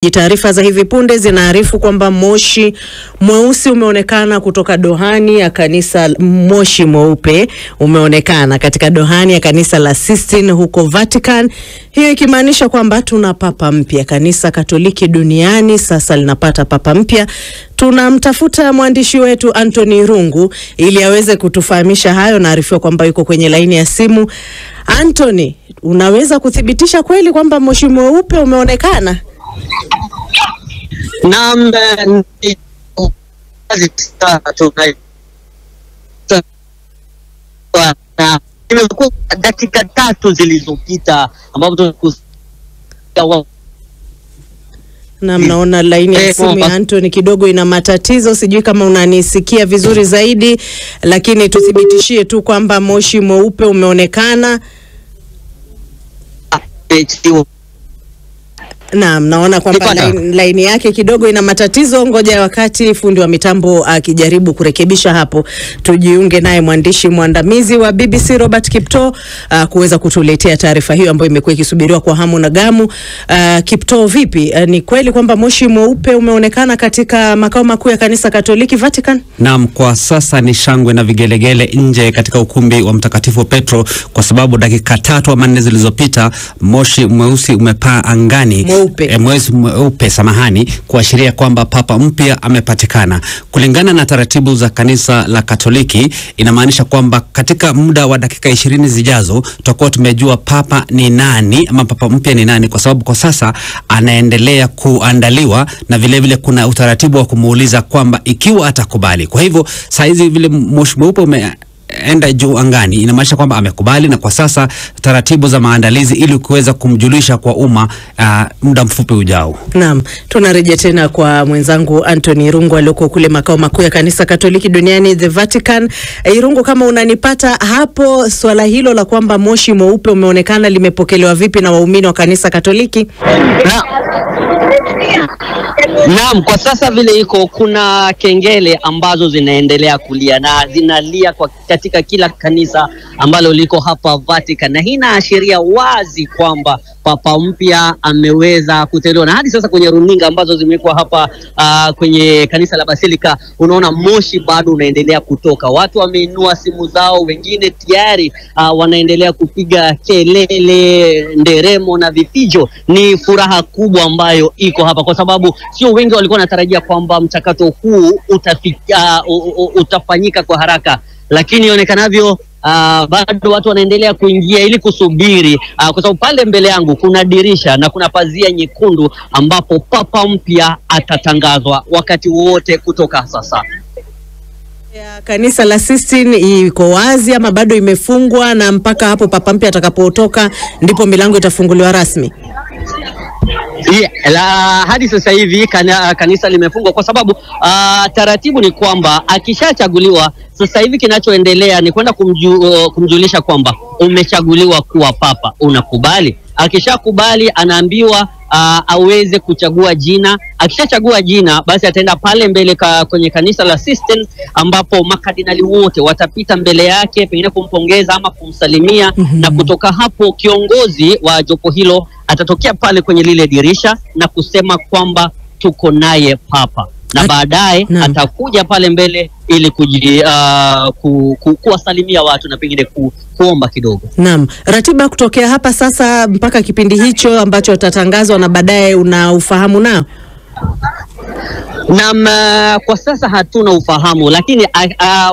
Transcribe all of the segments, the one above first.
Taarifa za hivi punde zinaarifu kwamba moshi mweusi umeonekana kutoka dohani ya kanisa, moshi mweupe umeonekana katika dohani ya kanisa la Sistine huko Vatican. Hiyo ikimaanisha kwamba tuna papa mpya. Kanisa Katoliki duniani sasa linapata papa mpya. Tunamtafuta mwandishi wetu Anthony Irungu ili aweze kutufahamisha hayo. Naarifiwa kwamba yuko kwenye laini ya simu. Anthony, unaweza kuthibitisha kweli kwamba moshi mweupe umeonekana? Naam, imekuwa dakika 3 zilizopita ambapo na mnaona laini ya simu ya Anthony kidogo ina matatizo, sijui kama unanisikia vizuri zaidi, lakini tuthibitishie tu kwamba moshi mweupe umeonekana. Naam, naona kwamba laini yake kidogo ina matatizo. Ngoja wakati fundi wa mitambo akijaribu kurekebisha hapo, tujiunge naye mwandishi mwandamizi wa BBC Robert Kipto kuweza kutuletea taarifa hiyo ambayo imekuwa ikisubiriwa kwa hamu na gamu. Kipto, vipi? Ni kweli kwamba moshi mweupe umeonekana katika makao makuu ya kanisa Katoliki Vatican? Naam, kwa sasa ni shangwe na vigelegele nje katika ukumbi wa Mtakatifu Petro, kwa sababu dakika 3 ama 4 zilizopita moshi mweusi umepaa angani. Mwezi mweupe, samahani, kuashiria kwamba papa mpya amepatikana. Kulingana na taratibu za kanisa la Katoliki, inamaanisha kwamba katika muda wa dakika 20 zijazo tutakuwa tumejua papa ni nani ama papa mpya ni nani, kwa sababu kwa sasa anaendelea kuandaliwa na vile vile kuna utaratibu wa kumuuliza kwamba ikiwa atakubali. Kwa hivyo saa hizi vile moshi mweupe enda juu angani, inamaanisha kwamba amekubali, na kwa sasa taratibu za maandalizi ili kuweza kumjulisha kwa umma muda mfupi ujao. Naam, tunarejea tena kwa mwenzangu Anthony Irungu aliyoko kule makao makuu ya kanisa Katoliki duniani, the Vatican. Irungu, kama unanipata hapo, swala hilo la kwamba moshi mweupe umeonekana limepokelewa vipi na waumini wa kanisa Katoliki? Naam, kwa sasa vile iko kuna kengele ambazo zinaendelea kulia na zinalia katika kila kanisa ambalo liko hapa Vatican, na hii inaashiria wazi kwamba papa mpya ameweza kuteuliwa. Na hadi sasa kwenye runinga ambazo zimekuwa hapa kwenye kanisa la Basilika, unaona moshi bado unaendelea kutoka. Watu wameinua simu zao, wengine tayari wanaendelea kupiga kelele, nderemo na vifijo. Ni furaha kubwa ambayo iko hapa, kwa sababu sio wengi walikuwa wanatarajia kwamba mchakato huu utafanyika kwa haraka, lakini ionekavyo bado watu wanaendelea kuingia ili kusubiri, kwa sababu pale mbele yangu kuna dirisha na kuna pazia nyekundu ambapo papa mpya atatangazwa wakati wote kutoka sasa. Kanisa la Sistine iko wazi ama bado imefungwa, na mpaka hapo papa mpya atakapotoka ndipo milango itafunguliwa rasmi? Hadi sasa hivi kanisa limefungwa kwa sababu taratibu ni kwamba akishachaguliwa, sasa hivi kinachoendelea ni kwenda kumjulisha kwamba umechaguliwa kuwa papa, unakubali. Akishakubali anaambiwa aweze kuchagua jina. Akishachagua jina, basi ataenda pale mbele kwenye kanisa la Sistine ambapo makardinali wote watapita mbele yake, pengine kumpongeza ama kumsalimia. Na kutoka hapo kiongozi wa jopo hilo atatokea pale kwenye lile dirisha na kusema kwamba tuko naye papa, na baadaye atakuja pale mbele ili kuwasalimia watu na pengine kuomba kidogo. Naam, ratiba kutokea hapa sasa mpaka kipindi hicho ambacho tatangazwa na baadaye una ufahamu nao? Naam, kwa sasa hatuna ufahamu, lakini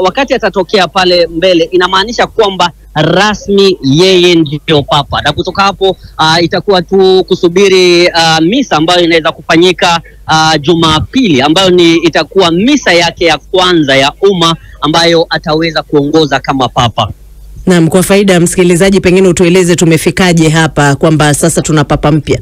wakati atatokea pale mbele inamaanisha kwamba rasmi yeye ndio papa, na kutoka hapo itakuwa tu kusubiri misa ambayo inaweza kufanyika Jumapili, ambayo itakuwa misa yake ya kwanza ya umma ambayo ataweza kuongoza kama papa. Naam, kwa faida ya msikilizaji, pengine utueleze tumefikaje hapa kwamba sasa tuna papa mpya?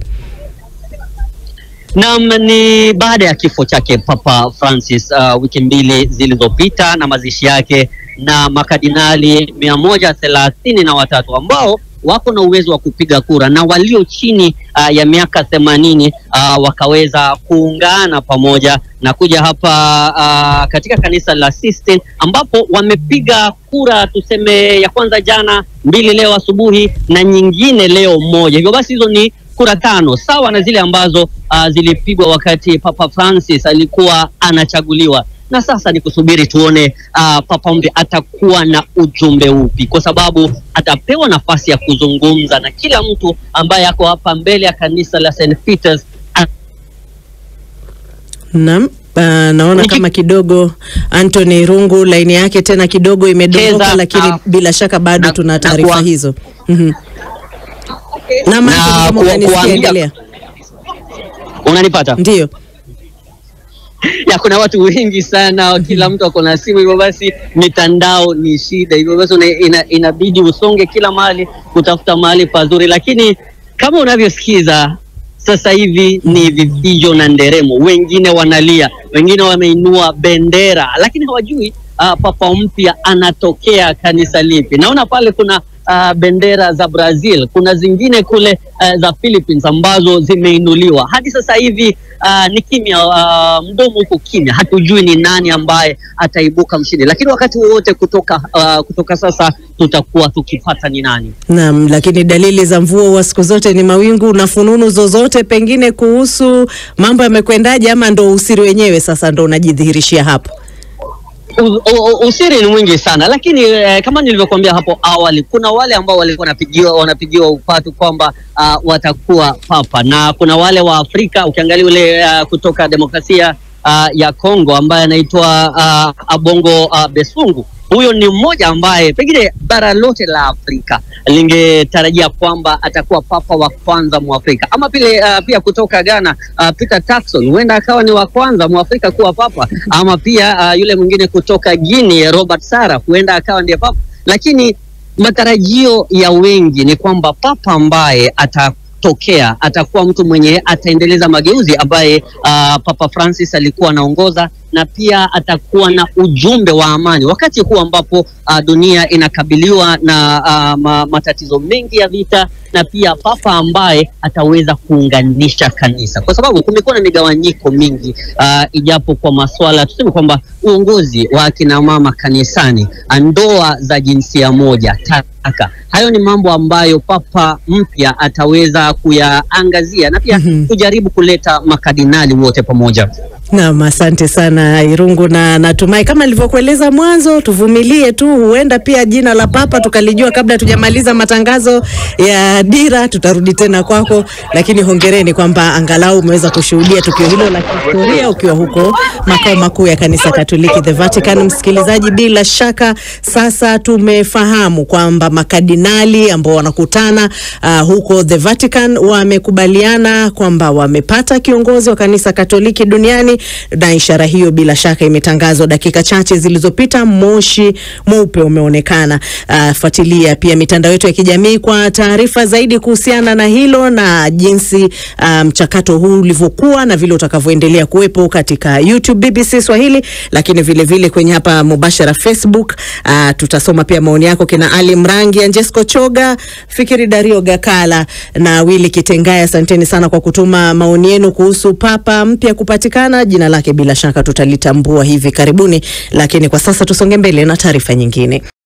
Naam, ni baada ya kifo chake Papa Francis wiki 2 zilizopita, na mazishi yake na makardinali 133 ambao wako na uwezo wa kupiga kura na walio chini ya miaka 80 wakaweza kuungana pamoja na kuja hapa katika kanisa la Sistine, ambapo wamepiga kura tuseme ya kwanza jana, 2 leo asubuhi na nyingine leo 1. Hivyo basi hizo ni kura 5 sawa na zile ambazo zilipigwa wakati Papa Francis alikuwa anachaguliwa. Na sasa ni kusubiri tuone Papa mpya atakuwa na ujumbe upi, kwa sababu atapewa nafasi ya kuzungumza na kila mtu ambaye ako hapa mbele ya kanisa la St. Peter's. Naam. Naona kama kidogo Anthony Irungu laini yake tena kidogo imedondoka, lakini bila shaka bado tuna taarifa hizo. Endelea. Unanipata? Ndio. Ya, kuna watu wengi sana, kila mtu ako na simu, hivyo basi mitandao ni shida, hivyo basi inabidi usonge kila mahali kutafuta mahali pazuri, lakini kama unavyosikiza sasa hivi ni vifijo na nderemo, wengine wanalia, wengine wameinua bendera, lakini hawajui Papa mpya anatokea kanisa lipi. Naona pale kuna bendera za Brazil, kuna zingine kule za Philippines ambazo zimeinuliwa. Hadi sasa hivi ni kimya, mdomo uko kimya, hatujui ni nani ambaye ataibuka mshindi, lakini wakati wowote kutoka sasa tutakuwa tukipata ni nani. Naam, lakini dalili za mvua wa siku zote ni mawingu. Na fununu zozote pengine kuhusu mambo yamekwendaje, ama ndo usiri wenyewe sasa ndo unajidhihirishia hapo? Usiri ni mwingi sana, lakini kama nilivyokuambia hapo awali, kuna wale ambao walikuwa wanapigiwa upatu kwamba watakuwa papa, na kuna wale wa Afrika. Ukiangalia ule kutoka demokrasia ya Kongo ambaye anaitwa Abongo Besungu, huyo ni mmoja ambaye pengine bara lote la Afrika lingetarajia kwamba atakuwa papa wa kwanza Mwafrika. Ama pia kutoka Ghana, Peter Turkson huenda akawa ni wa kwanza Mwafrika kuwa papa. Ama pia yule mwingine kutoka Guinea, Robert Sarah, huenda akawa ndiye papa. Lakini matarajio ya wengi ni kwamba papa ambaye atatokea atakuwa mtu mwenye ataendeleza mageuzi ambaye Papa Francis alikuwa anaongoza, na pia atakuwa na ujumbe wa amani wakati huu ambapo dunia inakabiliwa na matatizo mengi ya vita, na pia papa ambaye ataweza kuunganisha kanisa, kwa sababu kumekuwa na migawanyiko mingi ijapo kwa masuala tuseme kwamba uongozi wa kina mama kanisani, ndoa za jinsia moja, talaka. Hayo ni mambo ambayo papa mpya ataweza kuyaangazia na pia kujaribu kuleta makardinali wote pamoja. Naam, asante sana Irungu, na natumai kama nilivyokueleza mwanzo tuvumilie tu, huenda pia jina la papa tukalijua kabla tujamaliza matangazo ya Dira. Tutarudi tena kwako, lakini hongereni kwamba angalau umeweza kushuhudia tukio hilo la kihistoria ukiwa huko makao makuu ya kanisa Katoliki The Vatican. Msikilizaji, bila shaka sasa tumefahamu kwamba makardinali ambao wanakutana huko The Vatican wamekubaliana kwamba wamepata kiongozi wa kanisa Katoliki duniani, na ishara hiyo bila shaka imetangazwa dakika chache zilizopita. Moshi mweupe umeonekana. Fuatilia pia mitandao yetu ya kijamii kwa taarifa zaidi kuhusiana na hilo na jinsi mchakato huu ulivyokuwa na vile utakavyoendelea kuwepo katika YouTube BBC Swahili, lakini vile kwenye hapa mubashara Facebook. Tutasoma pia maoni yako, kina Ali Mrangi, Anjesco Choga, Fikiri Dario Gakala na Willy Kitengaya. Asanteni sana kwa kutuma maoni yenu kuhusu papa mpya kupatikana. Jina lake bila shaka tutalitambua hivi karibuni, lakini kwa sasa tusonge mbele na taarifa nyingine.